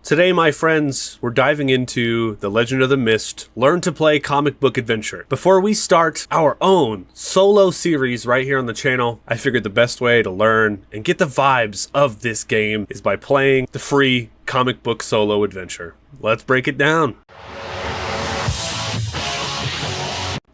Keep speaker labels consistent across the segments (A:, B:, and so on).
A: Today, my friends, we're diving into The Legend of the Mist, Learn to Play Comic Book Adventure. Before we start our own solo series right here on the channel, I figured the best way to learn and get the vibes of this game is by playing the free comic book solo adventure. Let's break it down.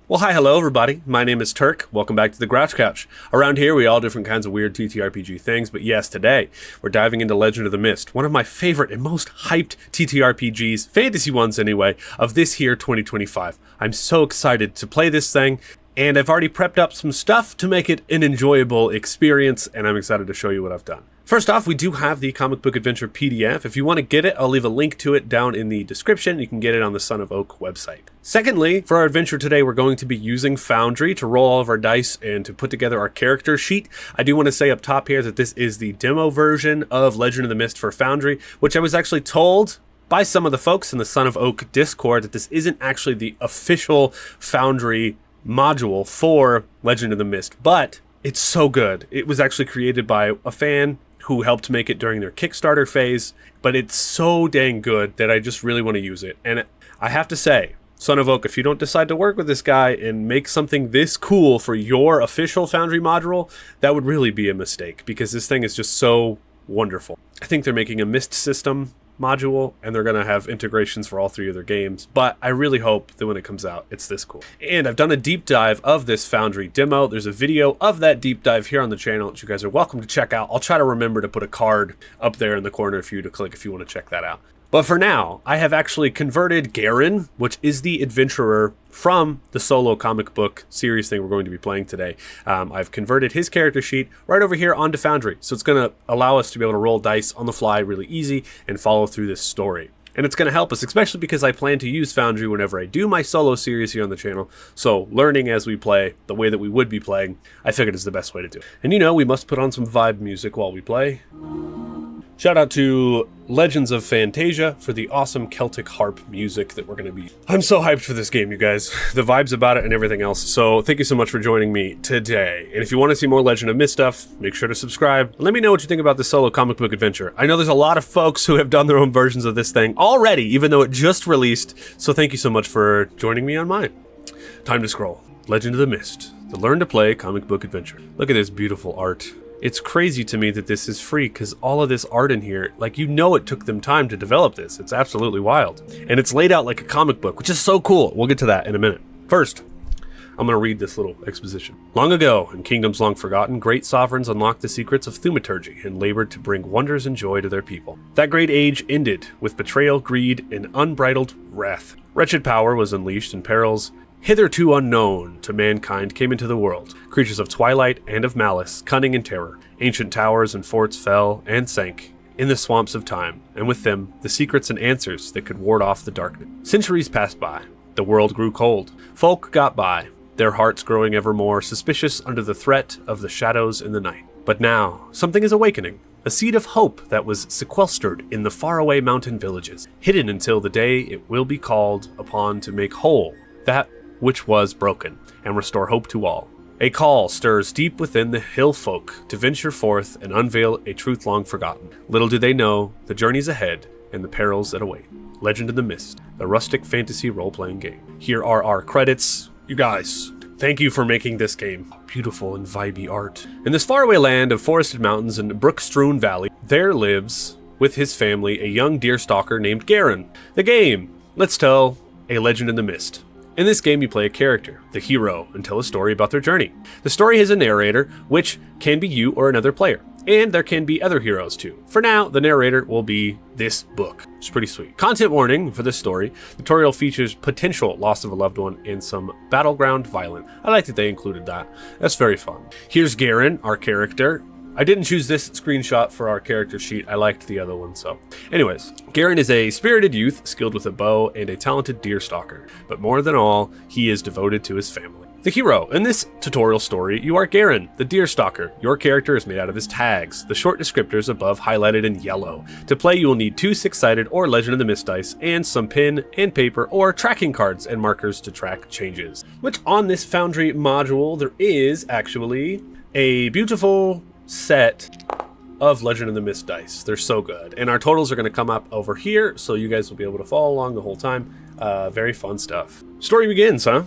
A: Well, hi, hello, everybody. My name is Turk. Welcome back to the Grouch Couch. Around here, we all different kinds of weird TTRPG things, but yes, today, we're diving into Legend of the Mist, one of my favorite and most hyped TTRPGs, fantasy ones anyway, of this here 2025. I'm so excited to play this thing, and I've already prepped up some stuff to make it an enjoyable experience, and I'm excited to show you what I've done. First off, we do have the Comic Book Adventure PDF. If you want to get it, I'll leave a link to it down in the description. You can get it on the Son of Oak website. Secondly, for our adventure today, we're going to be using Foundry to roll all of our dice and to put together our character sheet. I do want to say up top here that this is the demo version of Legend of the Mist for Foundry, which I was actually told by some of the folks in the Son of Oak Discord that this isn't actually the official Foundry module for Legend of the Mist, but it's so good. It was actually created by a fan who helped make it during their Kickstarter phase, but it's so dang good that I just really want to use it. And I have to say, Son of Oak, if you don't decide to work with this guy and make something this cool for your official Foundry module, that would really be a mistake, because this thing is just so wonderful. I think they're making a Mist system module, and they're going to have integrations for all three of their games, but I really hope that when it comes out, it's this cool. And I've done a deep dive of this Foundry demo. There's a video of that deep dive here on the channel that you guys are welcome to check out. I'll try to remember to put a card up there in the corner for you to click if you want to check that out. But for now, I have actually converted Garen, which is the adventurer from the solo comic book series thing we're going to be playing today. I've converted his character sheet right over here onto Foundry. So it's going to allow us to be able to roll dice on the fly really easy and follow through this story. And it's going to help us, especially because I plan to use Foundry whenever I do my solo series here on the channel. So learning as we play, the way that we would be playing, I figured is the best way to do it. And you know, we must put on some vibe music while we play. Shout out to Legends of Fantasia for the awesome Celtic harp music that we're going to be. I'm so hyped for this game, you guys. The vibes about it and everything else. So thank you so much for joining me today. And if you want to see more Legend of Mist stuff, make sure to subscribe. And let me know what you think about this solo comic book adventure. I know there's a lot of folks who have done their own versions of this thing already, even though it just released. So thank you so much for joining me on mine. Time to scroll. Legend of the Mist, the Learn to Play comic book adventure. Look at this beautiful art. It's crazy to me that this is free, because all of this art in here, like, you know, it took them time to develop this. It's absolutely wild. And it's laid out like a comic book, which is so cool. We'll get to that in a minute. First, I'm going to read this little exposition. Long ago, in kingdoms long forgotten, great sovereigns unlocked the secrets of thaumaturgy and labored to bring wonders and joy to their people. That great age ended with betrayal, greed, and unbridled wrath. Wretched power was unleashed, and perils hitherto unknown to mankind came into the world. Creatures of twilight and of malice, cunning and terror. Ancient towers and forts fell and sank in the swamps of time, and with them the secrets and answers that could ward off the darkness. Centuries passed by. The world grew cold. Folk got by, their hearts growing ever more suspicious under the threat of the shadows in the night. But now, something is awakening. A seed of hope that was sequestered in the faraway mountain villages, hidden until the day it will be called upon to make whole that which was broken, and restore hope to all. A call stirs deep within the hill folk to venture forth and unveil a truth long forgotten. Little do they know the journeys ahead and the perils that await. Legend of the Mist, the rustic fantasy role-playing game. Here are our credits. You guys, thank you for making this game. Beautiful and vibey art. In this faraway land of forested mountains and brook-strewn valley, there lives, with his family, a young deerstalker named Garen. The game, let's tell a Legend in the Mist. In this game, you play a character, the hero, and tell a story about their journey. The story has a narrator, which can be you or another player. And there can be other heroes too. For now, the narrator will be this book. It's pretty sweet. Content warning for this story. The tutorial features potential loss of a loved one and some battleground violence. I like that they included that. That's very fun. Here's Garen, our character. I didn't choose this screenshot for our character sheet. I liked the other one, so. Anyways, Garen is a spirited youth, skilled with a bow, and a talented deerstalker. But more than all, he is devoted to his family. The hero. In this tutorial story, you are Garen, the deerstalker. Your character is made out of his tags, the short descriptors above highlighted in yellow. To play, you will need 2 6-sided or Legend of the Mist dice, and some pen and paper or tracking cards and markers to track changes. Which on this Foundry module, there is actually a beautiful set of Legend of the Mist dice. They're so good. And our totals are going to come up over here, so you guys will be able to follow along the whole time. Very fun stuff. Story begins, huh?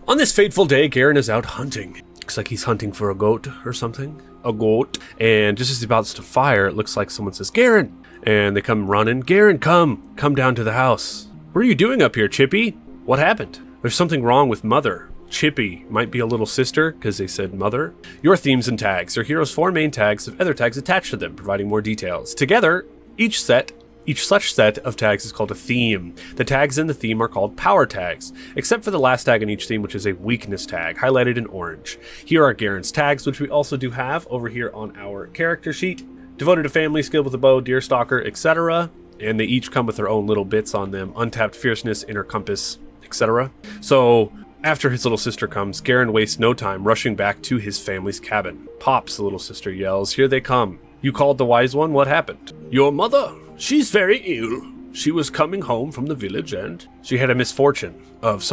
A: On this fateful day, Garen is out hunting. Looks like he's hunting for a goat or something. A goat. And just as he's about to fire, it looks like someone says, Garen! And they come running. Garen, come down to the house. What are you doing up here, Chippy? What happened? There's something wrong with Mother. Chippy might be a little sister, because they said mother. Your themes and tags. Your hero's 4 main tags have other tags attached to them, providing more details. Together, each such set of tags is called a theme. The tags in the theme are called power tags, except for the last tag in each theme, which is a weakness tag, highlighted in orange. Here are Garen's tags, which we also do have over here on our character sheet. Devoted to family, skilled with a bow, deerstalker, etc. And they each come with their own little bits on them. Untapped fierceness, inner compass, etc. So, after his little sister comes, Garen wastes no time rushing back to his family's cabin. Pops, the little sister yells, here they come. You called the wise one, what happened? Your mother. She's very ill. She was coming home from the village and she had a misfortune of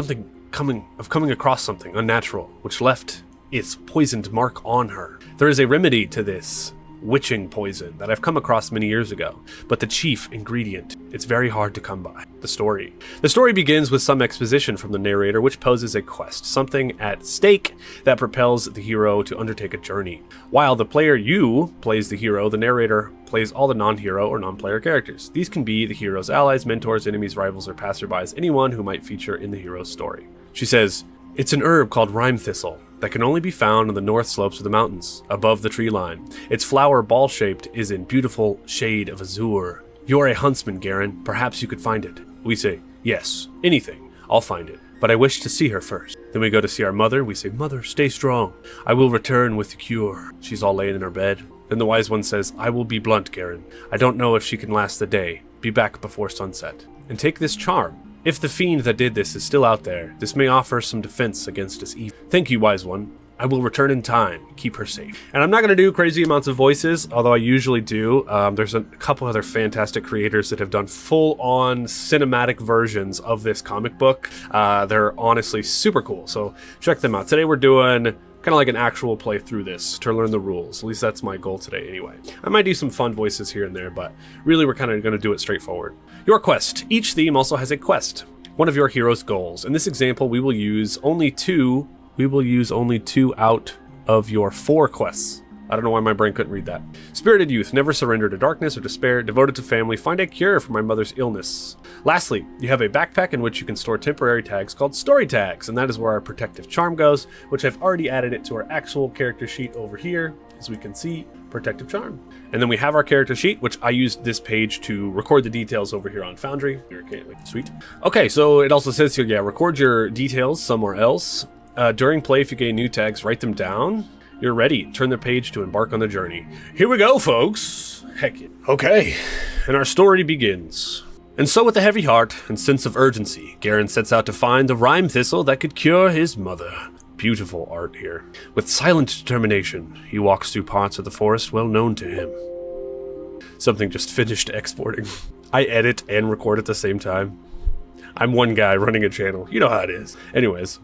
A: coming across something unnatural, which left its poisoned mark on her. There is a remedy to this witching poison that I've come across many years ago, but the chief ingredient, it's very hard to come by. The story begins with some exposition from the narrator, which poses a quest, something at stake that propels the hero to undertake a journey. While the player plays the hero, the narrator plays all the non-hero or non-player characters. These can be the hero's allies, mentors, enemies, rivals, or passerbys, anyone who might feature in the hero's story. She says, it's an herb called rhyme thistle that can only be found on the north slopes of the mountains, above the tree line. Its flower, ball-shaped, is in beautiful shade of azure. You're a huntsman, Garen. Perhaps you could find it. We say, yes, anything. I'll find it. But I wish to see her first. Then we go to see our mother. We say, Mother, stay strong. I will return with the cure. She's all laying in her bed. Then the wise one says, I will be blunt, Garen. I don't know if she can last the day. Be back before sunset. And take this charm. If the fiend that did this is still out there, this may offer some defense against us evil. Thank you, wise one. I will return in time. Keep her safe. And I'm not going to do crazy amounts of voices, although I usually do. There's a couple other fantastic creators that have done full-on cinematic versions of this comic book. They're honestly super cool, so check them out. Today we're doing kind of like an actual play through this to learn the rules. At least that's my goal today anyway. I might do some fun voices here and there, but really we're kind of going to do it straightforward. Your quest. Each theme also has a quest, one of your hero's goals. In this example, we will use only two out of your 4 quests. I don't know why my brain couldn't read that. Spirited youth, never surrender to darkness or despair, devoted to family, find a cure for my mother's illness. Lastly, you have a backpack in which you can store temporary tags called story tags, and that is where our protective charm goes, which I've already added it to our actual character sheet over here, as we can see, protective charm. And then we have our character sheet, which I used this page to record the details over here on Foundry. Okay, sweet. Okay, so it also says here, yeah, record your details somewhere else. During play, if you gain new tags, write them down. You're ready. Turn the page to embark on the journey. Here we go, folks. Heck yeah. Okay, and our story begins. And so with a heavy heart and sense of urgency, Garen sets out to find the rhyme thistle that could cure his mother. Beautiful art here. With silent determination, he walks through parts of the forest well known to him. Something just finished exporting. I edit and record at the same time. I'm one guy running a channel. You know how it is. Anyways.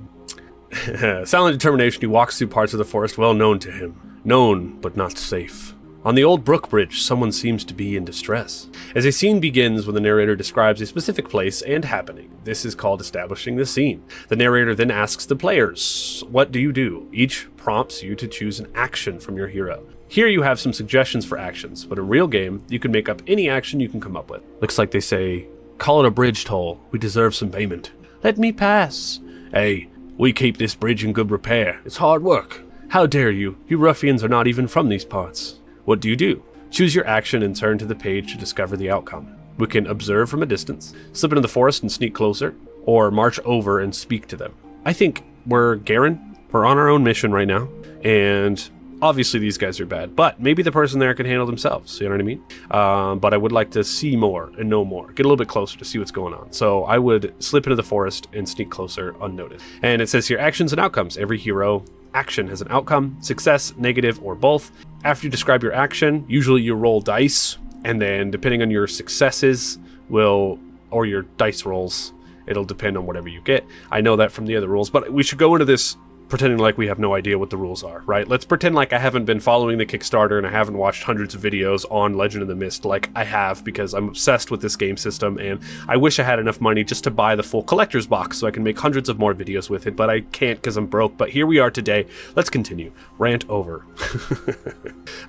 A: Silent determination, he walks through parts of the forest well known to him. Known, but not safe. On the old brook bridge, someone seems to be in distress. As a scene begins when the narrator describes a specific place and happening. This is called establishing the scene. The narrator then asks the players, what do you do? Each prompts you to choose an action from your hero. Here you have some suggestions for actions, but in a real game, you can make up any action you can come up with. Looks like they say, call it a bridge toll. We deserve some payment. Let me pass. Hey, we keep this bridge in good repair. It's hard work. How dare you? You ruffians are not even from these parts. What do you do? Choose your action and turn to the page to discover the outcome. We can observe from a distance, slip into the forest and sneak closer, or march over and speak to them. I think we're Garen. We're on our own mission right now, and obviously these guys are bad, but maybe the person there can handle themselves, you know what I mean? But I would like to see more and know more, get a little bit closer to see what's going on. So I would slip into the forest and sneak closer unnoticed. And it says here, actions and outcomes. Every hero action has an outcome, success, negative, or both. After you describe your action, usually you roll dice, and then depending on your successes or your dice rolls, it'll depend on whatever you get. I know that from the other rules, but we should go into this pretending like we have no idea what the rules are, right? Let's pretend like I haven't been following the Kickstarter and I haven't watched hundreds of videos on Legend of the Mist like I have, because I'm obsessed with this game system and I wish I had enough money just to buy the full collector's box so I can make hundreds of more videos with it, but I can't because I'm broke. But here we are today. Let's continue. Rant over.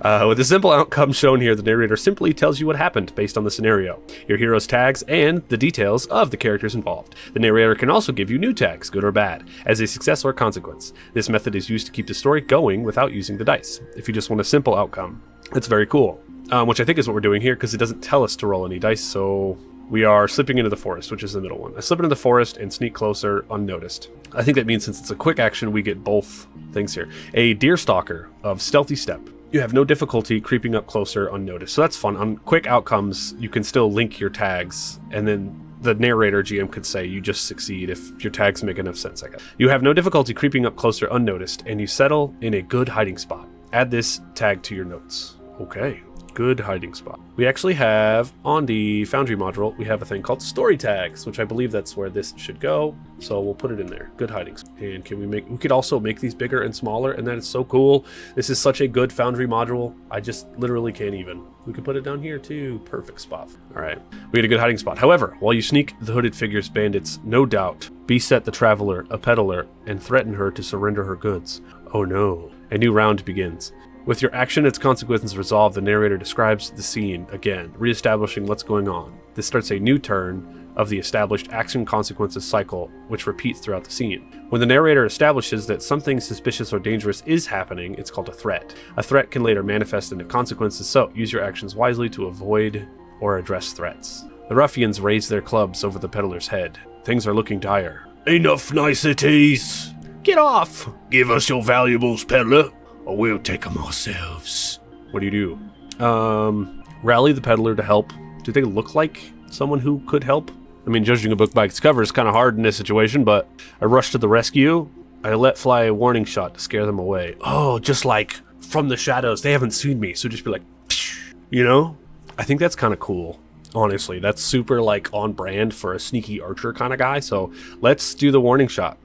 A: With a simple outcome shown here, the narrator simply tells you what happened based on the scenario, your hero's tags, and the details of the characters involved. The narrator can also give you new tags, good or bad, as a success or consequence. This method is used to keep the story going without using the dice. If you just want a simple outcome, it's very cool. Which I think is what we're doing here, because it doesn't tell us to roll any dice, so we are slipping into the forest, which is the middle one. I slip into the forest and sneak closer unnoticed. I think that means since it's a quick action, we get both things here. A deerstalker of stealthy step. You have no difficulty creeping up closer unnoticed, so that's fun. On quick outcomes, you can still link your tags, and then the narrator GM could say you just succeed if your tags make enough sense, I guess. You have no difficulty creeping up closer unnoticed, and you settle in a good hiding spot. Add this tag to your notes. Okay, good hiding spot. We actually have, on the Foundry module, we have a thing called story tags, which I believe that's where this should go. So we'll put it in there. Good hiding spot. And we could also make these bigger and smaller, and that is so cool. This is such a good Foundry module. I just literally can't even. We could put it down here too. Perfect spot. All right, we get a good hiding spot. However, while you sneak the hooded figure's bandits, no doubt, beset the traveler, a peddler, and threaten her to surrender her goods. Oh no. A new round begins. With your action, its consequences resolved, the narrator describes the scene again, reestablishing what's going on. This starts a new turn of the established action consequences cycle, which repeats throughout the scene. When the narrator establishes that something suspicious or dangerous is happening, it's called a threat. A threat can later manifest into consequences, so use your actions wisely to avoid or address threats. The ruffians raise their clubs over the peddler's head. Things are looking dire. Enough niceties! Get off! Give us your valuables, peddler, or we'll take them ourselves. What do you do? Rally the peddler to help. Do they look like someone who could help? I mean, judging a book by its cover is kind of hard in this situation, but I rush to the rescue. I let fly a warning shot to scare them away. Oh, just like from the shadows. They haven't seen me, so just be like, you know? I think that's kind of cool. Honestly, that's super like on brand for a sneaky archer kind of guy. So let's do the warning shot.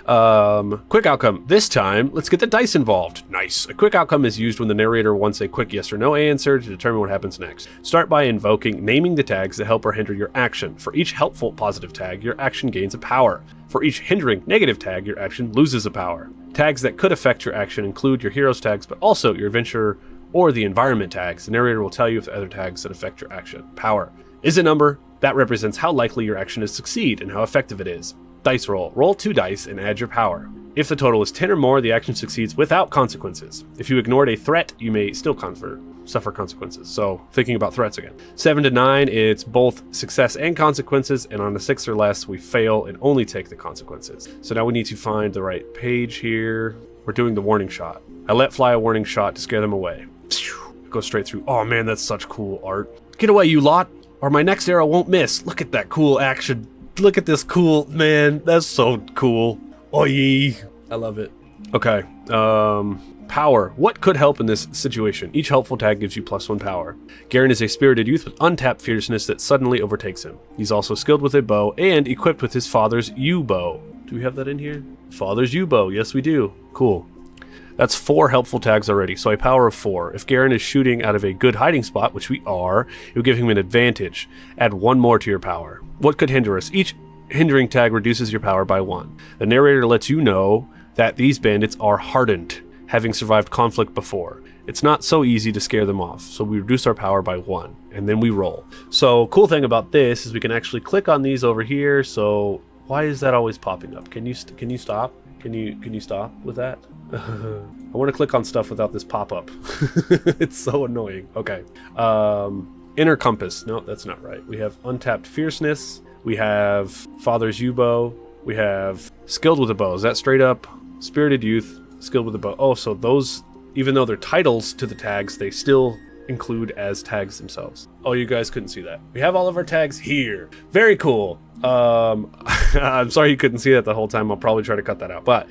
A: Quick outcome. This time, let's get the dice involved. Nice. A quick outcome is used when the narrator wants a quick yes or no answer to determine what happens next. Start by naming the tags that help or hinder your action. For each helpful positive tag, your action gains a power. For each hindering negative tag, your action loses a power. Tags that could affect your action include your hero's tags, but also your adventure or the environment tags. The narrator will tell you if the other tags that affect your action. Power is a number that represents how likely your action is to succeed and how effective it is. Dice roll. Roll 2 dice and add your power. If the total is 10 or more, the action succeeds without consequences. If you ignored a threat, you may still suffer consequences. So, thinking about threats again. 7 to 9, it's both success and consequences, and on a 6 or less, we fail and only take the consequences. So now we need to find the right page here. We're doing the warning shot. I let fly a warning shot to scare them away. Go straight through. Oh man, that's such cool art. Get away, you lot, or my next arrow won't miss. Look at that cool action. Look at this cool, man, that's so cool. Oh yee, I love it. Okay, power. What could help in this situation? Each helpful tag gives you +1 power. Garen is a spirited youth with untapped fierceness that suddenly overtakes him. He's also skilled with a bow and equipped with his father's yew-bow. Do we have that in here? Father's yew-bow, yes we do. Cool. That's 4 helpful tags already, so a power of 4. If Garen is shooting out of a good hiding spot, which we are, it will give him an advantage. Add 1 more to your power. What could hinder us? Each hindering tag reduces your power by 1. The narrator lets you know that these bandits are hardened, having survived conflict before. It's not so easy to scare them off, so we reduce our power by 1, and then we roll. So, cool thing about this is we can actually click on these over here, so why is that always popping up? Can you stop? Can you stop with that? I want to click on stuff without this pop-up. It's so annoying. Okay. Inner compass. No, that's not right. We have untapped fierceness. We have father's yew-bow. We have skilled with a bow. Is that straight up? Spirited youth, skilled with a bow. Oh, so those, even though they're titles to the tags, they still include as tags themselves. Oh, you guys couldn't see that. We have all of our tags here. Very cool. I'm sorry you couldn't see that the whole time. I'll probably try to cut that out. But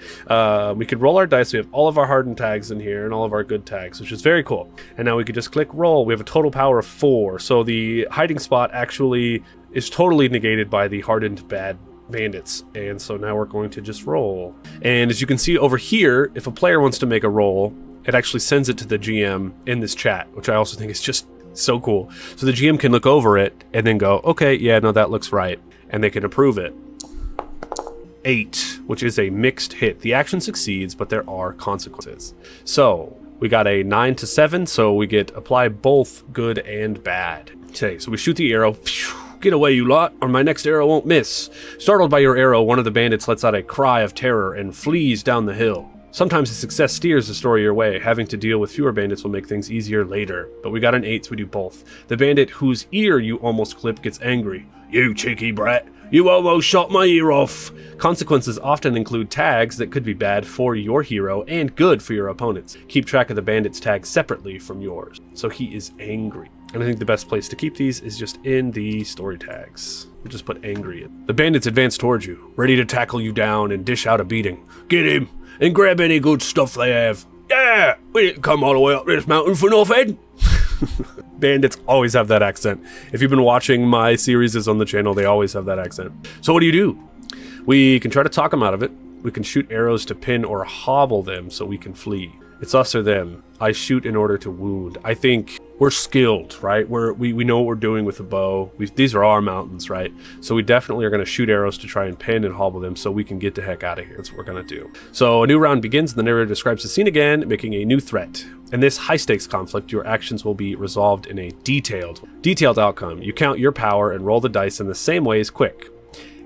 A: we could roll our dice. We have all of our hardened tags in here and all of our good tags, which is very cool. And now we could just click roll. We have a total power of 4. So the hiding spot actually is totally negated by the hardened bad bandits. And so now we're going to just roll. And as you can see over here, if a player wants to make a roll, it actually sends it to the GM in this chat, which I also think is just so cool. So the GM can look over it and then go, okay, yeah, no, that looks right. And they can approve it. 8, which is a mixed hit. The action succeeds, but there are consequences. So we got a 9 to 7, so we get apply both good and bad. Okay, so we shoot the arrow. Get away, you lot, or my next arrow won't miss. Startled by your arrow, one of the bandits lets out a cry of terror and flees down the hill. Sometimes the success steers the story your way. Having to deal with fewer bandits will make things easier later. But we got an 8, so we do both. The bandit whose ear you almost clip gets angry. You cheeky brat. You almost shot my ear off. Consequences often include tags that could be bad for your hero and good for your opponents. Keep track of the bandit's tags separately from yours. So he is angry. And I think the best place to keep these is just in the story tags. We'll just put angry in. The bandits advance towards you, ready to tackle you down and dish out a beating. Get him, and grab any good stuff they have. Yeah, we didn't come all the way up this mountain for nothing. Bandits always have that accent. If you've been watching my series on the channel, they always have that accent. So what do? We can try to talk them out of it. We can shoot arrows to pin or hobble them so we can flee. It's us or them. I shoot in order to wound. I think we're skilled, right? We know what we're doing with the bow. These are our mountains, right? So we definitely are going to shoot arrows to try and pin and hobble them so we can get the heck out of here. That's what we're going to do. So a new round begins. The narrator describes the scene again, making a new threat. In this high-stakes conflict, your actions will be resolved in a detailed outcome. You count your power and roll the dice in the same way as quick.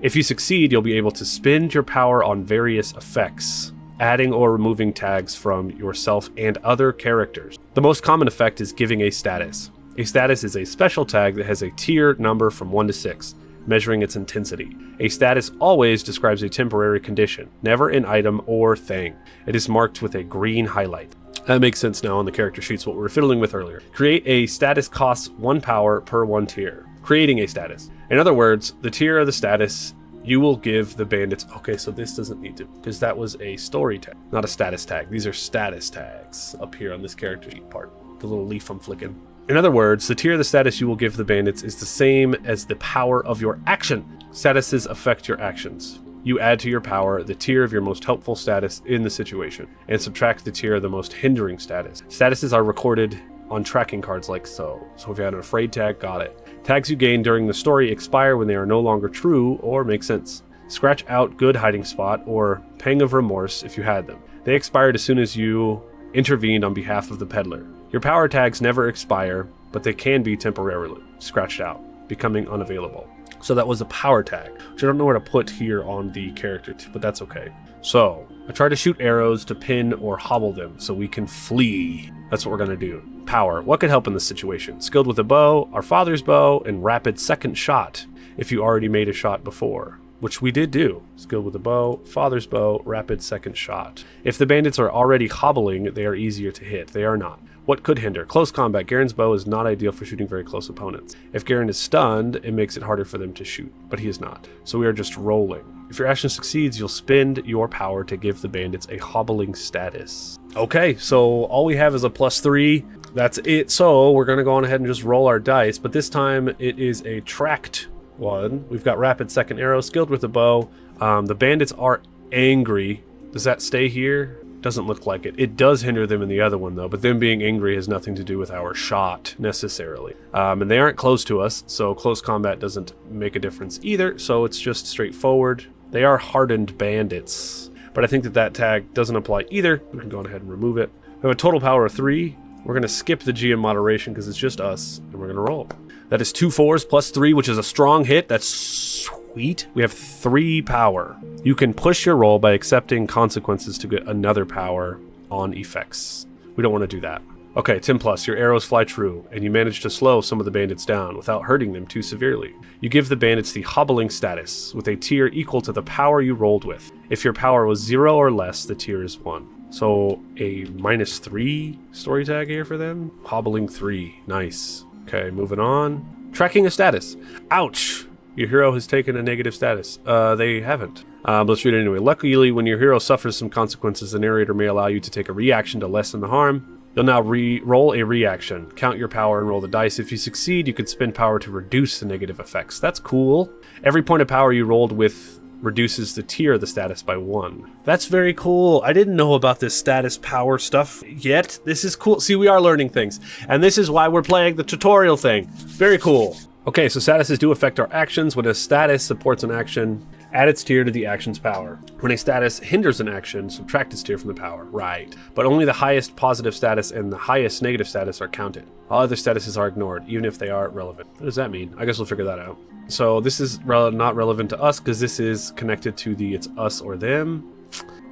A: If you succeed, you'll be able to spend your power on various effects, adding or removing tags from yourself and other characters. The most common effect is giving a status. A status is a special tag that has a tier number from 1 to 6, measuring its intensity. A status always describes a temporary condition, never an item or thing. It is marked with a green highlight. That makes sense now on the character sheets, what we were fiddling with earlier. Create a status costs 1 power per 1 tier. Creating a status. In other words, the tier of the status you will give the bandits. Okay, so this doesn't need to, because that was a story tag, not a status tag. These are status tags up here on this character sheet part, the little leaf I'm flicking. In other words, the tier of the status you will give the bandits is the same as the power of your action. Statuses affect your actions. You add to your power the tier of your most helpful status in the situation, and subtract the tier of the most hindering status. Statuses are recorded on tracking cards like so. So if you had an afraid tag, got it. Tags you gain during the story expire when they are no longer true or make sense. Scratch out good hiding spot or pang of remorse if you had them. They expired as soon as you intervened on behalf of the peddler. Your power tags never expire, but they can be temporarily scratched out, becoming unavailable. So that was a power tag, which I don't know where to put here on the character, but that's okay. So I try to shoot arrows to pin or hobble them so we can flee. That's what we're going to do. Power. What could help in this situation? Skilled with a bow, our father's bow, and rapid second shot if you already made a shot before, which we did do. Skilled with a bow, father's bow, rapid second shot. If the bandits are already hobbling, they are easier to hit. They are not. What could hinder? Close combat. Garen's bow is not ideal for shooting very close opponents. If Garen is stunned, it makes it harder for them to shoot, but he is not. So we are just rolling. If your action succeeds, you'll spend your power to give the bandits a hobbling status. Okay, so all we have is a +3. That's it. So we're going to go on ahead and just roll our dice, but this time it is a tracked one. We've got rapid second arrow, skilled with the bow. The bandits are angry. Does that stay here? Doesn't look like it. It does hinder them in the other one though, but them being angry has nothing to do with our shot necessarily. And they aren't close to us, so close combat doesn't make a difference either, so it's just straightforward. They are hardened bandits, but I think that tag doesn't apply either. We can go ahead and remove it. We have a total power of 3. We're going to skip the GM moderation because it's just us, and we're going to roll. That is 2 4s plus 3, which is a strong hit. That's sweet. We have 3 power. You can push your roll by accepting consequences to get another power on effects. We don't want to do that. Okay, 10 plus, your arrows fly true, and you manage to slow some of the bandits down without hurting them too severely. You give the bandits the hobbling status, with a tier equal to the power you rolled with. If your power was 0 or less, the tier is 1. So a -3 story tag here for them. Hobbling 3, nice. Okay, moving on. Tracking a status. Ouch! Your hero has taken a negative status. They haven't. Let's read it anyway. Luckily, when your hero suffers some consequences, the narrator may allow you to take a reaction to lessen the harm. You'll now roll a reaction. Count your power and roll the dice. If you succeed, you can spend power to reduce the negative effects. That's cool. Every point of power you rolled with reduces the tier of the status by 1. That's very cool. I didn't know about this status power stuff yet. This is cool. See, we are learning things. And this is why we're playing the tutorial thing. Very cool. Okay, so statuses do affect our actions. When a status supports an action, add its tier to the action's power. When a status hinders an action, subtract its tier from the power. Right. But only the highest positive status and the highest negative status are counted. All other statuses are ignored, even if they are relevant. What does that mean? I guess we'll figure that out. So this is not relevant to us because this is connected to the it's us or them.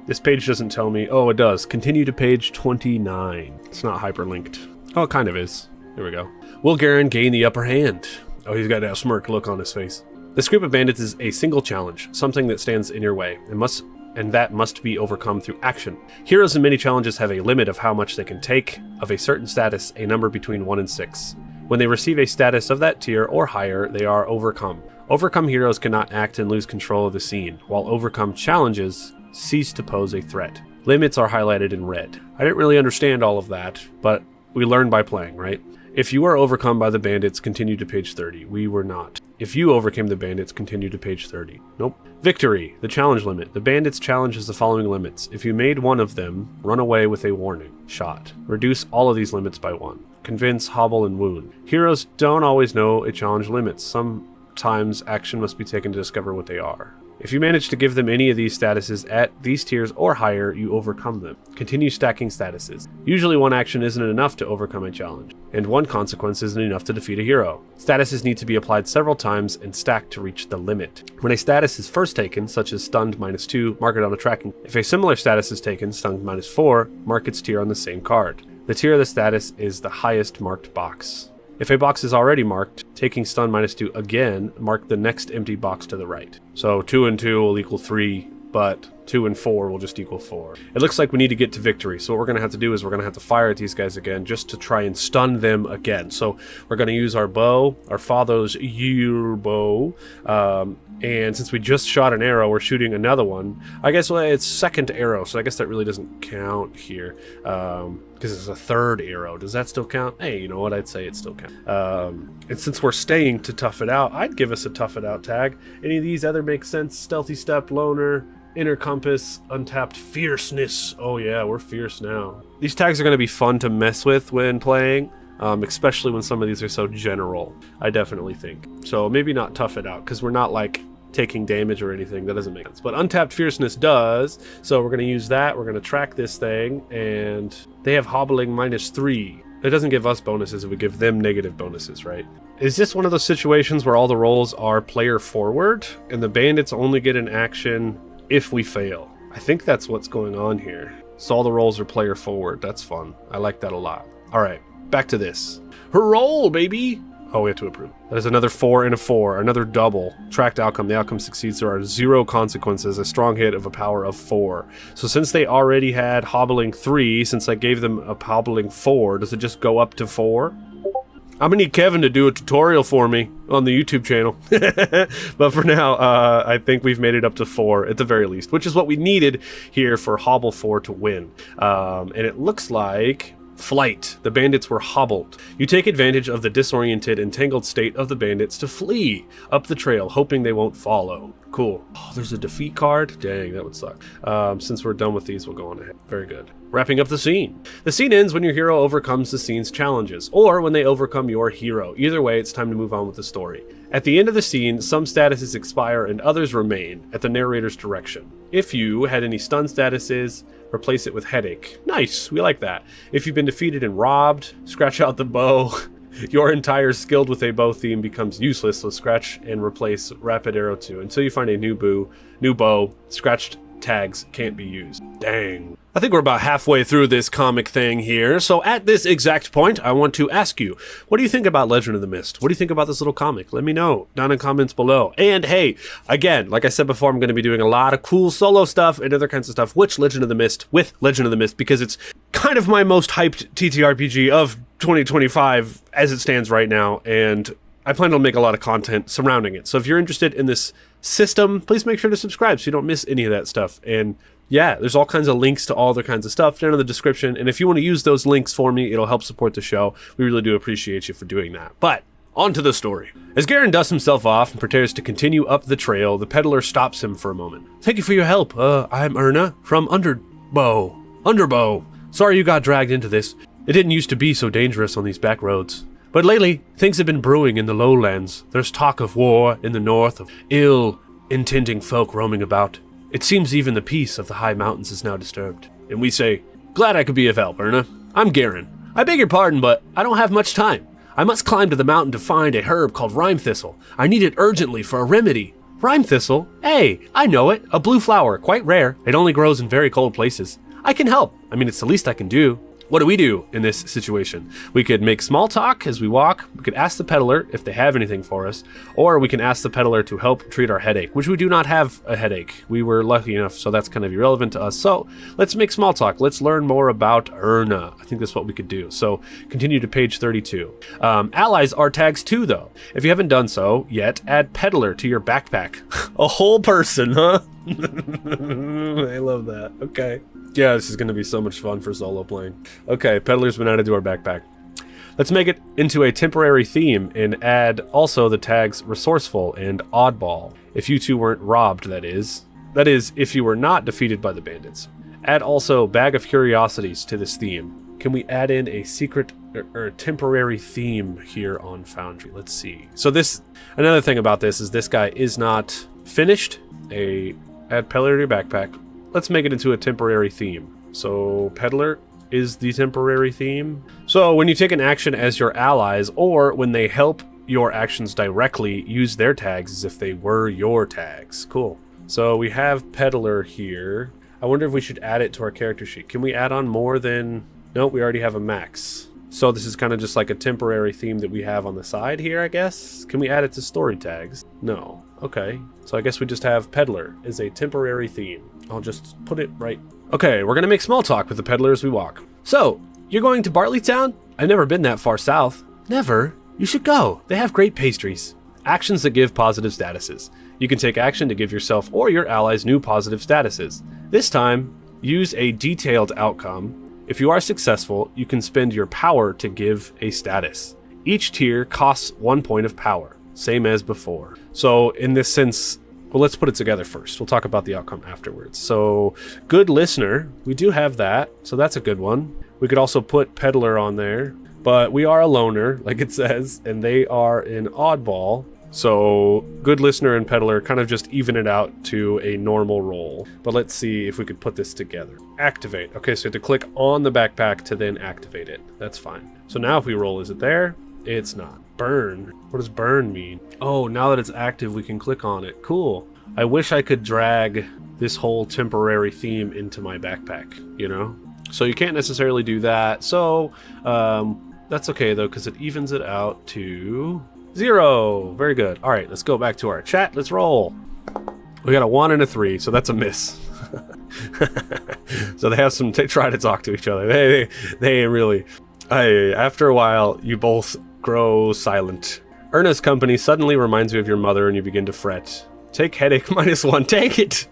A: This page doesn't tell me. Oh, it does. Continue to page 29. It's not hyperlinked. Oh, it kind of is. There we go. Will Garen gain the upper hand? Oh, he's got that smirk look on his face. This group of bandits is a single challenge, something that stands in your way, and that must be overcome through action. Heroes in many challenges have a limit of how much they can take of a certain status, a number between 1 and 6. When they receive a status of that tier or higher, they are overcome. Overcome heroes cannot act and lose control of the scene, while overcome challenges cease to pose a threat. Limits are highlighted in red. I didn't really understand all of that, but we learn by playing, right? If you are overcome by the bandits, continue to page 30. We were not. If you overcame the bandits, continue to page 30. Nope. Victory. The challenge limit. The bandits challenge is the following limits. If you made one of them, run away with a warning shot. Reduce all of these limits by 1. Convince, hobble, and wound. Heroes don't always know a challenge limits. Sometimes action must be taken to discover what they are. If you manage to give them any of these statuses at these tiers or higher, you overcome them. Continue stacking statuses. Usually one action isn't enough to overcome a challenge, and one consequence isn't enough to defeat a hero. Statuses need to be applied several times and stacked to reach the limit. When a status is first taken, such as stunned -2, mark it on a tracking. If a similar status is taken, stunned -4, mark its tier on the same card. The tier of the status is the highest marked box. If a box is already marked, taking stun -2 again, mark the next empty box to the right. So 2 and 2 will equal 3, but 2 and 4 will just equal 4. It looks like we need to get to victory, so what we're going to have to do is we're going to have to fire at these guys again just to try and stun them again. So we're going to use our bow, our father's year bow, and since we just shot an arrow, we're shooting another one. I guess it's second arrow, so I guess that really doesn't count here, because it's a third arrow. Does that still count? Hey, you know what? I'd say it still counts. And since we're staying to tough it out, I'd give us a tough it out tag. Any of these other make sense? Stealthy step, loner, inner compass, untapped fierceness. Oh yeah, we're fierce now. These tags are going to be fun to mess with when playing. Especially when some of these are so general, I definitely think. So maybe not tough it out, because we're not like taking damage or anything. That doesn't make sense. But untapped fierceness does, so we're going to use that. We're going to track this thing, and they have hobbling -3. It doesn't give us bonuses, it would give them negative bonuses, right? Is this one of those situations where all the rolls are player forward, and the bandits only get an action if we fail? I think that's what's going on here. So all the rolls are player forward. That's fun. I like that a lot. All right. Back to this. Roll, baby! Oh, we have to approve. That is another 4 and a 4, another double. Tracked outcome. The outcome succeeds. There are 0 consequences. A strong hit of a power of 4. So since they already had hobbling 3, since I gave them a hobbling 4, does it just go up to 4? I'm gonna need Kevin to do a tutorial for me on the YouTube channel. But for now, I think we've made it up to 4 at the very least, which is what we needed here for hobble 4 to win. And it looks like flight. The bandits were hobbled. You take advantage of the disoriented and tangled state of the bandits to flee up the trail, hoping they won't follow. Cool. Oh, there's a defeat card? Dang, that would suck. Since we're done with these, we'll go on ahead. Very good. Wrapping up the scene. The scene ends when your hero overcomes the scene's challenges, or when they overcome your hero. Either way, it's time to move on with the story. At the end of the scene, some statuses expire and others remain at the narrator's direction. If you had any stun statuses, replace it with headache. Nice, we like that. If you've been defeated and robbed, scratch out the bow. Your entire skilled with a bow theme becomes useless, so scratch and replace rapid arrow 2. Until you find a new bow, scratched tags can't be used. Dang. I think we're about halfway through this comic thing here, so at this exact point, I want to ask you, what do you think about Legend of the Mist? What do you think about this little comic? Let me know down in comments below. And hey, again, like I said before, I'm going to be doing a lot of cool solo stuff and other kinds of stuff with Legend of the Mist, because it's kind of my most hyped TTRPG of 2025 as it stands right now, and I plan to make a lot of content surrounding it. So if you're interested in this system, please make sure to subscribe so you don't miss any of that stuff. And yeah, there's all kinds of links to all other kinds of stuff down in the description. And if you want to use those links for me, it'll help support the show. We really do appreciate you for doing that. But on to the story. As Garen dusts himself off and prepares to continue up the trail, the peddler stops him for a moment. Thank you for your help. I'm Erna from Underbow. Sorry you got dragged into this. It didn't used to be so dangerous on these back roads. But lately, things have been brewing in the lowlands. There's talk of war in the north, of ill-intending folk roaming about. It seems even the peace of the high mountains is now disturbed. And we say, glad I could be of help, Erna. I'm Garen. I beg your pardon, but I don't have much time. I must climb to the mountain to find a herb called rime thistle. I need it urgently for a remedy. Rime thistle? Hey, I know it. A blue flower, quite rare. It only grows in very cold places. I can help. I mean, it's the least I can do. What do we do in this situation? We could make small talk as we walk. We could ask the peddler if they have anything for us, or we can ask the peddler to help treat our headache, which we do not have a headache. We were lucky enough, so that's kind of irrelevant to us. So let's make small talk. Let's learn more about Erna. I think that's what we could do. So continue to page 32. Allies are tags too, though. If you haven't done so yet, add peddler to your backpack. A whole person, huh? I love that. Okay. Yeah, this is going to be so much fun for solo playing. Okay, peddler's been added to our backpack. Let's make it into a temporary theme and add also the tags resourceful and oddball. If you two weren't robbed, that is. That is, if you were not defeated by the bandits. Add also bag of curiosities to this theme. Can we add in a secret or temporary theme here on Foundry? Let's see. So another thing about this is this guy is not finished. Add peddler to your backpack. Let's make it into a temporary theme. So peddler is the temporary theme. So when you take an action as your allies, or when they help your actions directly, use their tags as if they were your tags. Cool. So we have peddler here. I wonder if we should add it to our character sheet. Can we add on more than... No, we already have a max. So this is kind of just like a temporary theme that we have on the side here, I guess. Can we add it to story tags? No. Okay. So I guess we just have peddler is a temporary theme. I'll just put it right. Okay, we're gonna make small talk with the peddler as we walk. So, you're going to Barleytown? I've never been that far south. Never? You should go. They have great pastries. Actions that give positive statuses. You can take action to give yourself or your allies new positive statuses. This time, use a detailed outcome. If you are successful, you can spend your power to give a status. Each tier costs 1 point of power, same as before. So in this sense, well, let's put it together first. We'll talk about the outcome afterwards. So good listener, we do have that. So that's a good one. We could also put peddler on there, but we are a loner, like it says, and they are an oddball. So good listener and peddler kind of just even it out to a normal roll. But let's see if we could put this together. Activate. Okay, so you have to click on the backpack to then activate it. That's fine. So now if we roll, is it there? It's not. Burn. What does burn mean? Oh, now that it's active, we can click on it. Cool. I wish I could drag this whole temporary theme into my backpack, you know? So you can't necessarily do that. So that's okay, though, because it evens it out to 0. Very good. All right, let's go back to our chat. Let's roll. We got a 1 and a 3, so that's a miss. So they have some... try to talk to each other. They really... after a while, you both grow silent. Erna's company suddenly reminds you of your mother and you begin to fret. Take headache -1, take it!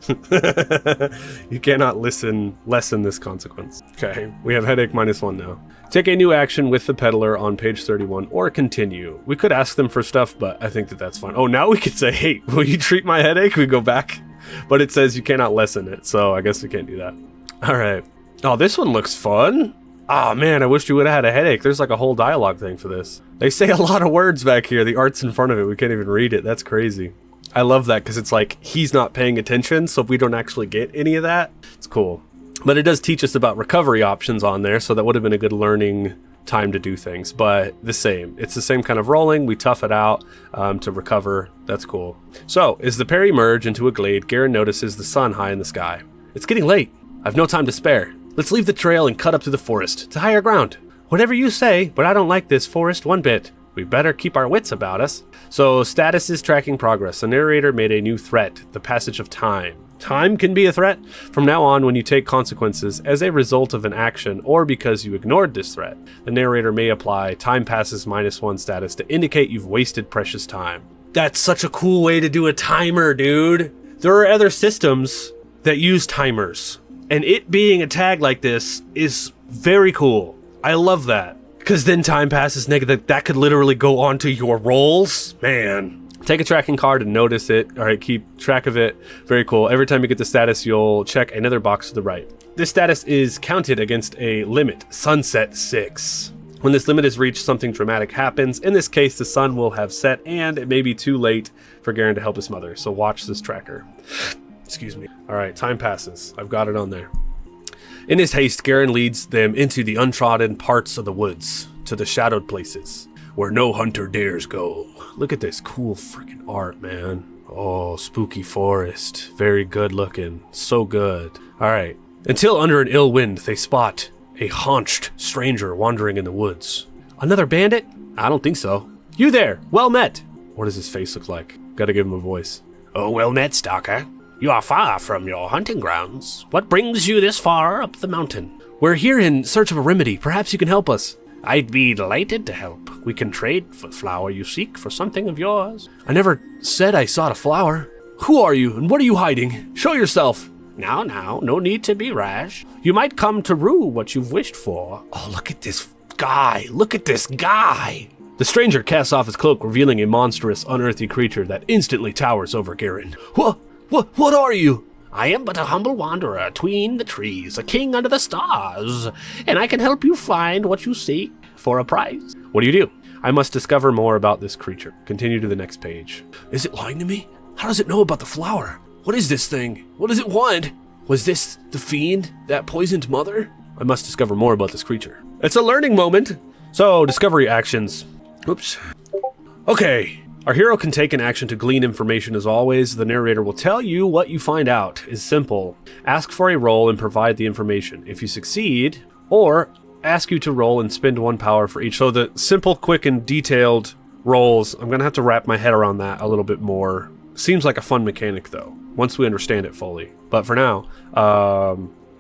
A: You cannot lessen this consequence. Okay, we have headache -1 now. Take a new action with the peddler on page 31 or continue. We could ask them for stuff, but I think that's fine. Oh, now we could say, hey, will you treat my headache? We go back. But it says you cannot lessen it, so I guess we can't do that. All right. Oh, this one looks fun. Oh man, I wish you would have had a headache. There's like a whole dialogue thing for this. They say a lot of words back here. The art's in front of it. We can't even read it. That's crazy. I love that because it's like he's not paying attention, so we don't actually get any of that. It's cool. But it does teach us about recovery options on there, so that would have been a good learning time to do things. But the same. It's the same kind of rolling. We tough it out to recover. That's cool. So, as the pair emerge into a glade, Garen notices the sun high in the sky. It's getting late. I've no time to spare. Let's leave the trail and cut up to the forest, to higher ground. Whatever you say, but I don't like this forest one bit. We better keep our wits about us. So, status is tracking progress. The narrator made a new threat, the passage of time. Time can be a threat. From now on, when you take consequences as a result of an action or because you ignored this threat, the narrator may apply time passes -1 status to indicate you've wasted precious time. That's such a cool way to do a timer, dude. There are other systems that use timers. And it being a tag like this is very cool. I love that. Because then time passes, nigga. That could literally go onto your rolls. Man. Take a tracking card and notice it. All right, keep track of it. Very cool. Every time you get the status, you'll check another box to the right. This status is counted against a limit, Sunset 6. When this limit is reached, something dramatic happens. In this case, the sun will have set, and it may be too late for Garen to help his mother. So watch this tracker. Excuse me. All right, time passes. I've got it on there. In his haste, Garen leads them into the untrodden parts of the woods, to the shadowed places, where no hunter dares go. Look at this cool freaking art, man. Oh, spooky forest. Very good looking. So good. All right. Until under an ill wind, they spot a haunched stranger wandering in the woods. Another bandit? I don't think so. You there. Well met. What does his face look like? Gotta give him a voice.
B: Oh, well met, stalker. You are far from your hunting grounds. What brings you this far up the mountain?
A: We're here in search of a remedy. Perhaps you can help us.
B: I'd be delighted to help. We can trade for the flower you seek for something of yours.
A: I never said I sought a flower. Who are you, and what are you hiding? Show yourself.
B: Now, no need to be rash. You might come to rue what you've wished for.
A: Oh, look at this guy. Look at this guy. The stranger casts off his cloak, revealing a monstrous, unearthly creature that instantly towers over Garen. What are you?
B: I am but a humble wanderer 'tween the trees, a king under the stars, and I can help you find what you seek for a price.
A: What do you do? I must discover more about this creature. Continue to the next page.
C: Is it lying to me? How does it know about the flower? What is this thing? What does it want? Was this the fiend that poisoned mother?
A: I must discover more about this creature. It's a learning moment. So, discovery actions. Oops. Okay. Our hero can take an action to glean information as always. The narrator will tell you what you find out. Is simple. Ask for a roll and provide the information. If you succeed, or ask you to roll and spend 1 power for each. So the simple, quick, and detailed rolls, I'm going to have to wrap my head around that a little bit more. Seems like a fun mechanic though, once we understand it fully. But for now,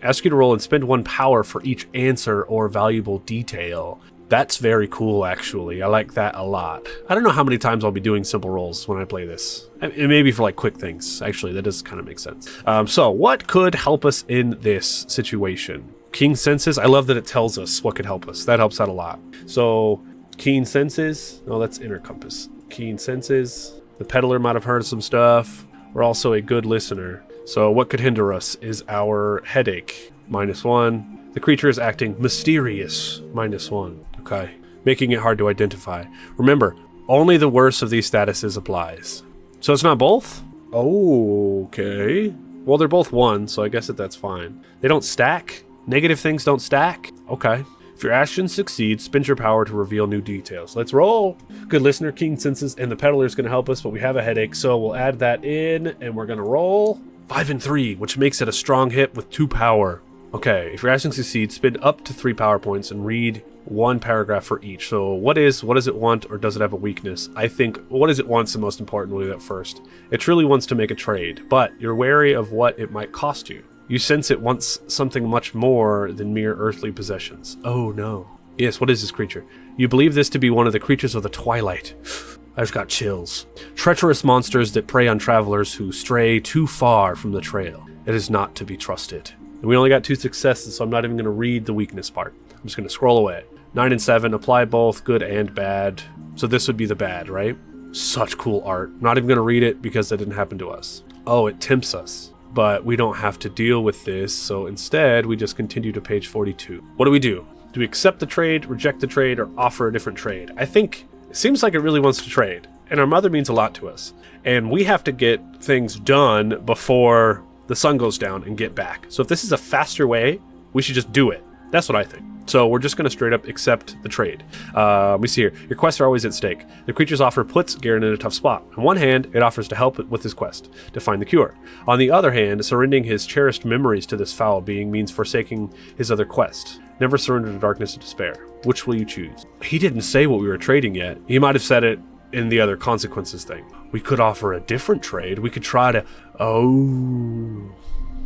A: ask you to roll and spend 1 power for each answer or valuable detail. That's very cool, actually. I like that a lot. I don't know how many times I'll be doing simple rolls when I play this. It may be for like quick things. Actually, that does kind of make sense. So what could help us in this situation? Keen senses. I love that it tells us what could help us. That helps out a lot. So keen senses. No, that's inner compass. Keen senses. The peddler might have heard some stuff. We're also a good listener. So what could hinder us is our headache. -1. The creature is acting mysterious. -1. Okay. Making it hard to identify. Remember, only the worst of these statuses applies. So it's not both? Okay. Well, they're both 1, so I guess that's fine. They don't stack? Negative things don't stack? Okay. If your action succeeds, spend your power to reveal new details. Let's roll. Good listener, keen senses, and the peddler is going to help us, but we have a headache, so we'll add that in, and we're going to roll 5 and 3, which makes it a strong hit with 2 power. Okay, if your action succeeds, spend up to 3 power points and read 1 paragraph for each. So what does it want, or does it have a weakness? I think what does it want is the most important. We'll do that first. It truly wants to make a trade, but you're wary of what it might cost you. You sense it wants something much more than mere earthly possessions. Oh no. Yes, what is this creature? You believe this to be one of the creatures of the twilight. I just got chills. Treacherous monsters that prey on travelers who stray too far from the trail. It is not to be trusted. And we only got 2 successes, so I'm not even going to read the weakness part. I'm just going to scroll away. 9 and 7, apply both good and bad. So this would be the bad, right? Such cool art. Not even going to read it because that didn't happen to us. Oh, it tempts us. But we don't have to deal with this, so instead we just continue to page 42. What do? Do we accept the trade, reject the trade, or offer a different trade? I think it seems like it really wants to trade. And our mother means a lot to us. And we have to get things done before the sun goes down and get back. So if this is a faster way, we should just do it. That's what I think. So we're just going to straight up accept the trade. Let me see here. Your quests are always at stake. The creature's offer puts Garen in a tough spot. On one hand, it offers to help with his quest, to find the cure. On the other hand, surrendering his cherished memories to this foul being means forsaking his other quest. Never surrender to darkness and despair. Which will you choose? He didn't say what we were trading yet. He might have said it in the other consequences thing. We could offer a different trade. We could try to... Oh...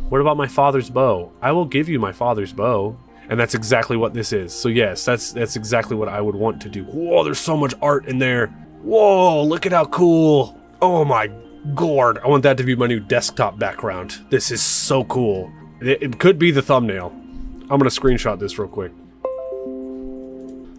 A: What about my father's bow? I will give you my father's bow. And that's exactly what this is. So yes, that's exactly what I would want to do. Whoa, there's so much art in there. Whoa, look at how cool. Oh my god. I want that to be my new desktop background. This is so cool. It could be the thumbnail. I'm gonna screenshot this real quick.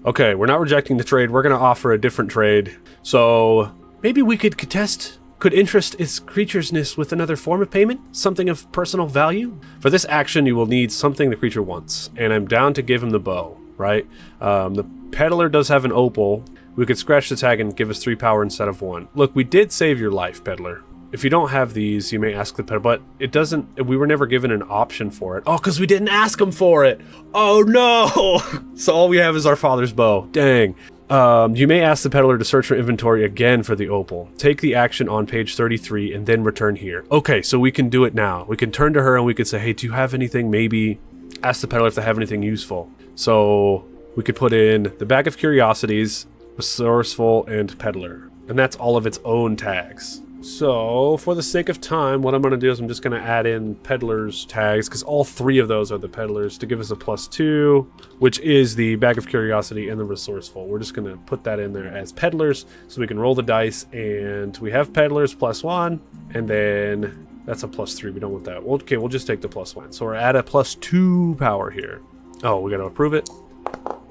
A: Okay, we're not rejecting the trade. We're going to offer a different trade. So maybe we could could interest its creaturesness with another form of payment? Something of personal value? For this action, you will need something the creature wants. And I'm down to give him the bow, right? The peddler does have an opal. We could scratch the tag and give us 3 power instead of 1. Look, we did save your life, peddler. If you don't have these, you may ask the peddler, but it doesn't, we were never given an option for it. Oh, because we didn't ask him for it. Oh no! So all we have is our father's bow. Dang. You may ask the peddler to search for inventory again for the opal. Take the action on page 33 and then return here. Okay, so we can do it now. We can turn to her and we could say, hey, do you have anything? Maybe ask the peddler if they have anything useful. So we could put in the bag of curiosities, resourceful, and peddler. And that's all of its own tags. So, for the sake of time, what I'm going to do is I'm just going to add in peddler's tags, because all 3 of those are the peddlers, to give us a +2, which is the bag of curiosity and the resourceful. We're just going to put that in there as peddlers, so we can roll the dice, and we have peddlers +1, and then that's a +3. We don't want that. Well, okay, we'll just take the +1. So we're at a +2 power here. Oh, we got to approve it.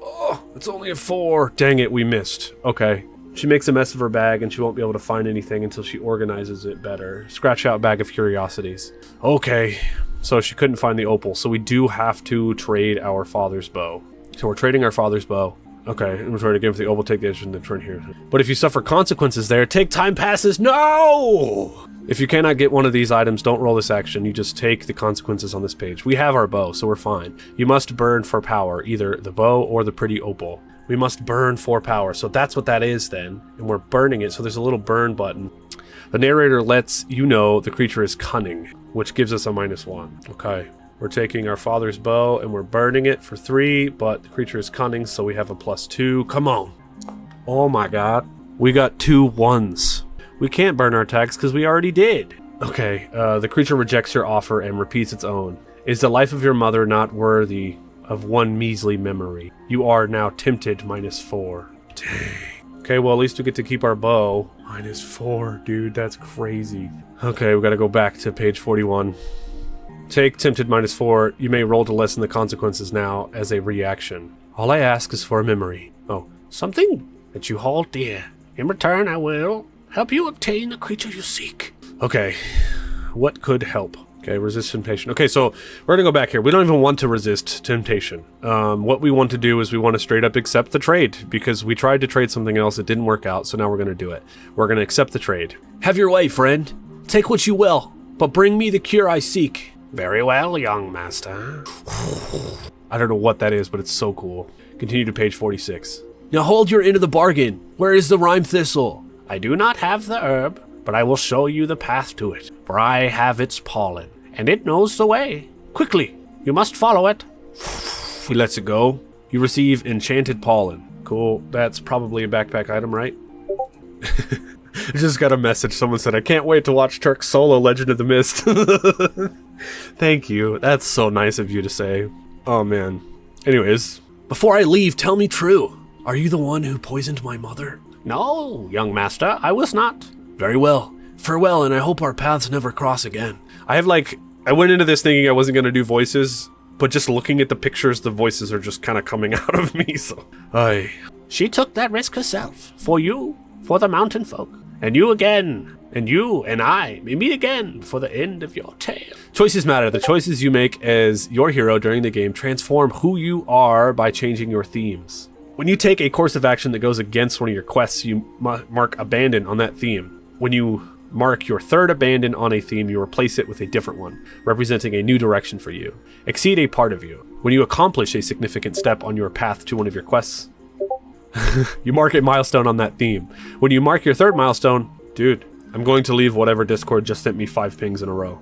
A: Oh, it's only a 4. Dang it, we missed. Okay. She makes a mess of her bag and she won't be able to find anything until she organizes it better. Scratch out bag of curiosities. Okay, so she couldn't find the opal, so we do have to trade our father's bow. So we're trading our father's bow. Okay, and we're trying to give the opal, take the edge, and then turn here. But if you suffer consequences there, take time passes. No! If you cannot get one of these items, don't roll this action. You just take the consequences on this page. We have our bow, so we're fine. You must burn for power, either the bow or the pretty opal. We must burn 4 power, so that's what that is then, and we're burning it, so there's a little burn button. The narrator lets you know the creature is cunning, which gives us a -1. Okay, we're taking our father's bow and we're burning it for 3, but the creature is cunning, so we have a +2. Come on. Oh my god, we got 2 1s. We can't burn our tags because we already did. Okay, the creature rejects your offer and repeats its own. Is the life of your mother not worthy of 1 measly memory? You are now tempted -4. Dang. Okay, well, at least we get to keep our bow. -4, dude, that's crazy. Okay, we gotta go back to page 41. Take tempted -4. You may roll to lessen the consequences now as a reaction. All I ask is for a memory. Oh,
B: Something that you hold dear. In return, I will help you obtain the creature you seek.
A: okay. What could help? Okay, resist temptation. Okay, so we're gonna go back here. We don't even want to resist temptation. What we want to do is we want to straight up accept the trade, because we tried to trade something else, it didn't work out, so now we're gonna do it. We're gonna accept the trade.
C: Have your way, friend. Take what you will, but bring me the cure I seek.
B: Very well, young master.
A: I don't know what that is, but it's so cool. Continue to page 46.
C: Now hold your end of the bargain. Where is the rhyme thistle?
B: I do not have the herb, but I will show you the path to it, for I have its pollen, and it knows the way. Quickly, you must follow it.
A: He lets it go. You receive enchanted pollen. Cool. That's probably a backpack item, right? I just got a message. Someone said, I can't wait to watch Turk solo Legend of the Mist. Thank you. That's so nice of you to say. Oh, man. Anyways.
C: Before I leave, tell me true. Are you the one who poisoned my mother?
B: No, young master, I was not.
C: Very well. Farewell, and I hope our paths never cross again.
A: I went into this thinking I wasn't going to do voices, but just looking at the pictures, the voices are just kind of coming out of me, so.
B: She took that risk herself. For you, for the mountain folk. And you again. And you and I may meet again for the end of your tale.
A: Choices matter. The choices you make as your hero during the game transform who you are by changing your themes. When you take a course of action that goes against one of your quests, you mark abandon on that theme. When you mark your third abandon on a theme, you replace it with a different one, representing a new direction for you. Exceed a part of you. When you accomplish a significant step on your path to one of your quests, you mark a milestone on that theme. When you mark your third milestone, dude, I'm going to leave whatever Discord just sent me 5 pings in a row.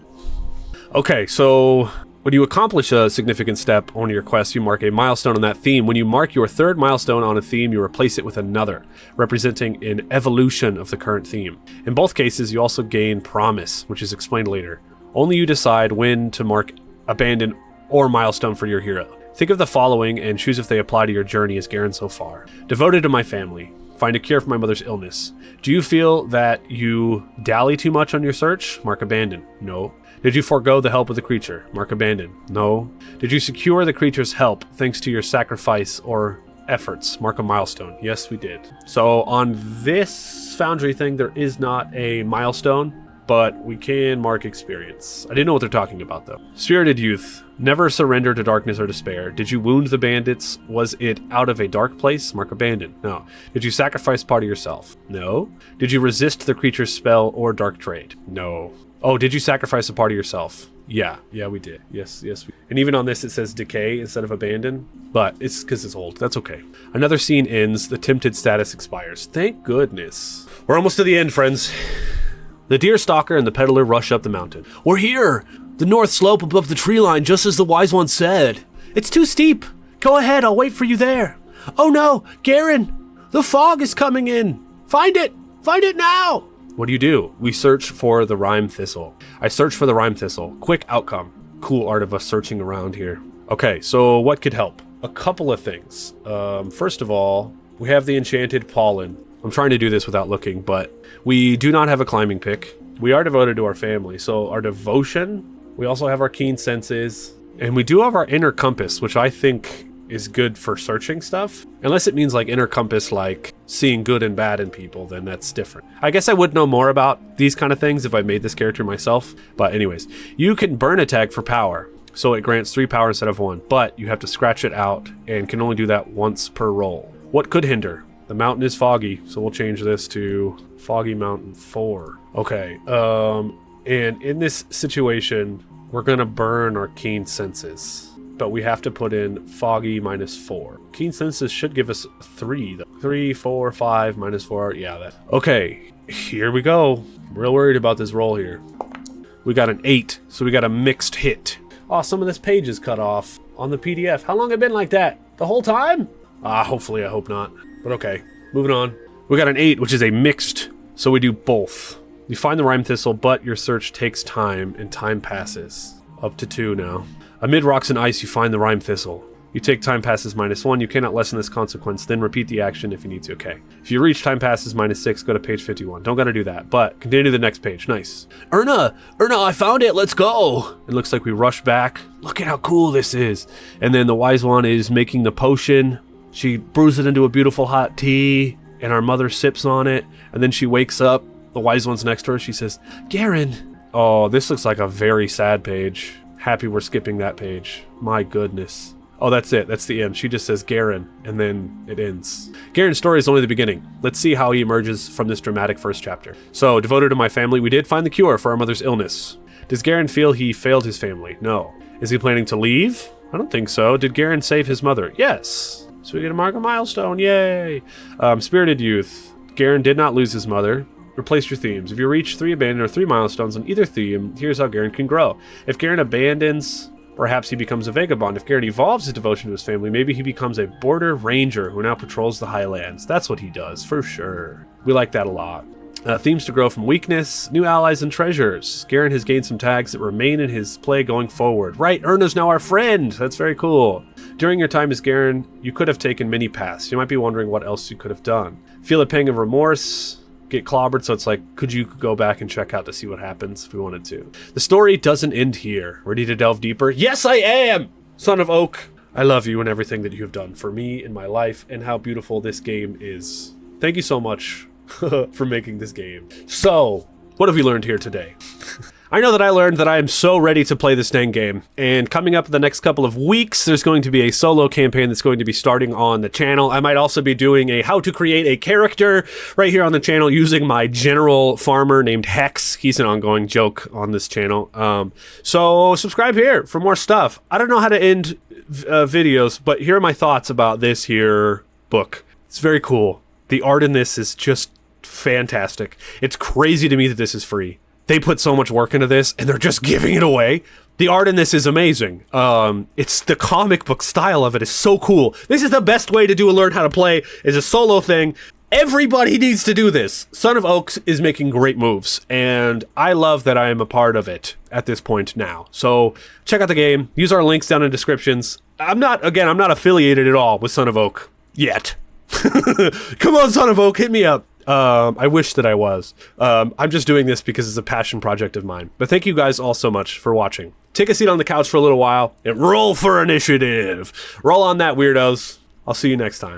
A: Okay, so when you accomplish a significant step on your quest, you mark a milestone on that theme. When you mark your third milestone on a theme, you replace it with another, representing an evolution of the current theme. In both cases, you also gain promise, which is explained later. Only you decide when to mark abandon or milestone for your hero. Think of the following and choose if they apply to your journey as Garen so far. Devoted to my family. Find a cure for my mother's illness. Do you feel that you dally too much on your search? Mark abandon. No. Did you forego the help of the creature? Mark abandon. No. Did you secure the creature's help thanks to your sacrifice or efforts. Mark a milestone. Yes, we did. So on this Foundry thing, there is not a milestone, but we can mark experience. I didn't know what they're talking about, though. Spirited youth. Never surrender to darkness or despair. Did you wound the bandits? Was it out of a dark place? Mark abandoned. No. Did you sacrifice part of yourself? No. Did you resist the creature's spell or dark trade? No. Oh, did you sacrifice a part of yourself? Yeah, we did. Yes. And even on this, it says decay instead of abandon, but it's because it's old. That's okay. Another scene ends. The tempted status expires. Thank goodness. We're almost to the end, friends. The deerstalker and the peddler rush up the mountain.
C: We're here! The north slope above the tree line, just as the wise one said.
B: It's too steep. Go ahead, I'll wait for you there. Oh no, Garen! The fog is coming in. Find it! Find it now!
A: What do? We search for the rhyme thistle. I search for the rhyme thistle. Quick outcome. Cool art of us searching around here. Okay, so what could help? A couple of things. First of all, we have the enchanted pollen. I'm trying to do this without looking, but we do not have a climbing pick. We are devoted to our family, so our devotion, we also have our keen senses, and we do have our inner compass, which I think is good for searching stuff. Unless it means like inner compass, like seeing good and bad in people, then that's different. I guess I would know more about these kind of things if I made this character myself. But anyways, you can burn a tag for power. So it grants 3 power instead of 1, but you have to scratch it out and can only do that once per roll. What could hinder? The mountain is foggy, so we'll change this to Foggy Mountain 4. Okay, and in this situation, we're gonna burn our keen senses, but we have to put in foggy -4. Keen senses should give us 3, though. 3, 4, 5, -4, yeah, that. Okay, here we go. I'm real worried about this roll here. We got an 8, so we got a mixed hit. Oh, some of this page is cut off on the PDF. How long have it been like that? The whole time? Hopefully, I hope not. But okay, moving on. We got an 8, which is a mixed, so we do both. You find the rhyme thistle, but your search takes time, and time passes. Up to 2 now. Amid rocks and ice, you find the rhyme thistle. You take time passes -1. You cannot lessen this consequence, then repeat the action if you need to. Okay. If you reach time passes -6, go to page 51. Don't gotta do that, but continue to the next page. Nice.
C: Erna, I found it. Let's go.
A: It looks like we rush back. Look at how cool this is. And then the wise one is making the potion. She brews it into a beautiful hot tea, and our mother sips on it, and then she wakes up. The wise one's next to her. She says, Garen. Oh, this looks like a very sad page. Happy we're skipping that page. My goodness. Oh, that's it. That's the end. She just says Garen, and then it ends. Garen's story is only the beginning. Let's see how he emerges from this dramatic first chapter. So, devoted to my family, we did find the cure for our mother's illness. Does Garen feel he failed his family? No. Is he planning to leave? I don't think so. Did Garen save his mother? Yes. So we get to mark a milestone. Yay. Spirited youth. Garen did not lose his mother. Replace your themes. If you reach 3 abandon or 3 milestones on either theme, here's how Garen can grow. If Garen abandons, perhaps he becomes a vagabond. If Garen evolves his devotion to his family, maybe he becomes a border ranger who now patrols the highlands. That's what he does, for sure. We like that a lot. Themes to grow from weakness, new allies, and treasures. Garen has gained some tags that remain in his play going forward. Right, Erna's now our friend. That's very cool. During your time as Garen, you could have taken many paths. You might be wondering what else you could have done. Feel a pang of remorse. Get clobbered, so it's like, could you go back and check out to see what happens if we wanted to? The story doesn't end here. Ready to delve deeper? Yes, I am! Son of Oak, I love you and everything that you have done for me in my life and how beautiful this game is. Thank you so much for making this game. So, what have we learned here today? I know that I learned that I am so ready to play this dang game, and coming up in the next couple of weeks, there's going to be a solo campaign that's going to be starting on the channel. I might also be doing a how to create a character right here on the channel using my general farmer named Hex. He's an ongoing joke on this channel. So subscribe here for more stuff. I don't know how to end videos, but here are my thoughts about this here book. It's very cool. The art in this is just fantastic. It's crazy to me that this is free. They put so much work into this, and they're just giving it away. The art in this is amazing. It's the comic book style of it is so cool. This is the best way to learn how to play, is a solo thing. Everybody needs to do this. Son of Oaks is making great moves, and I love that I am a part of it at this point now. So check out the game. Use our links down in descriptions. I'm not affiliated at all with Son of Oak yet. Come on, Son of Oak, hit me up. I wish that I was. I'm just doing this because it's a passion project of mine. But thank you guys all so much for watching. Take a seat on the couch for a little while and roll for initiative. Roll on that, weirdos. I'll see you next time.